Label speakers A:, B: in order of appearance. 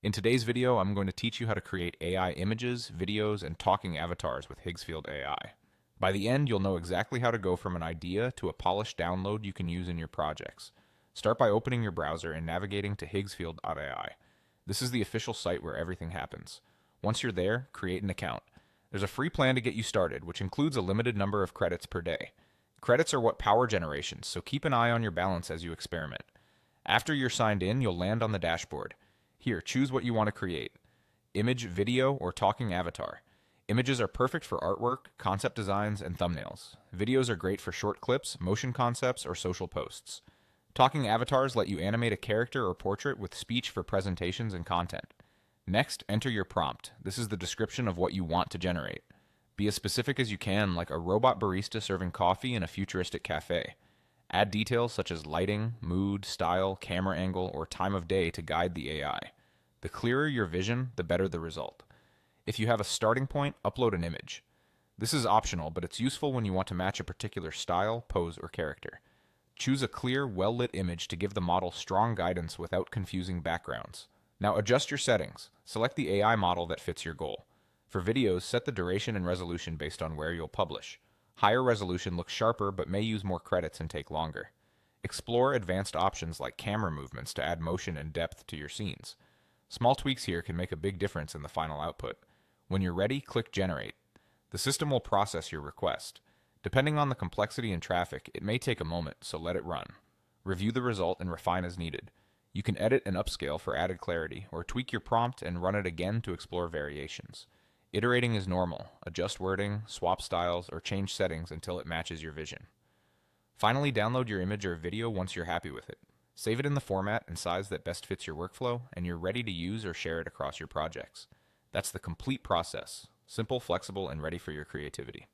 A: In today's video, I'm going to teach you how to create AI images, videos, and talking avatars with Higgsfield AI. By the end, you'll know exactly how to go from an idea to a polished download you can use in your projects. Start by opening your browser and navigating to Higgsfield AI. This is the official site where everything happens. Once you're there, create an account. There's a free plan to get you started, which includes a limited number of credits per day. Credits are what power generations, so keep an eye on your balance as you experiment. After you're signed in, you'll land on the dashboard. Here, choose what you want to create: image, video, or talking avatar. Images are perfect for artwork, concept designs, and thumbnails. Videos are great for short clips, motion concepts, or social posts. Talking avatars let you animate a character or portrait with speech for presentations and content. Next, enter your prompt. This is the description of what you want to generate. Be as specific as you can, like a robot barista serving coffee in a futuristic cafe. Add details such as lighting, mood, style, camera angle, or time of day to guide the AI. The clearer your vision, the better the result. If you have a starting point, upload an image. This is optional, but it's useful when you want to match a particular style, pose, or character. Choose a clear, well-lit image to give the model strong guidance without confusing backgrounds. Now adjust your settings. Select the AI model that fits your goal. For videos, set the duration and resolution based on where you'll publish. Higher resolution looks sharper but may use more credits and take longer. Explore advanced options like camera movements to add motion and depth to your scenes. Small tweaks here can make a big difference in the final output. When you're ready, click Generate. The system will process your request. Depending on the complexity and traffic, it may take a moment, so let it run. Review the result and refine as needed. You can edit and upscale for added clarity, or tweak your prompt and run it again to explore variations. Iterating is normal. Adjust wording, swap styles, or change settings until it matches your vision. Finally, download your image or video once you're happy with it. Save it in the format and size that best fits your workflow, and you're ready to use or share it across your projects. That's the complete process. Simple, flexible, and ready for your creativity.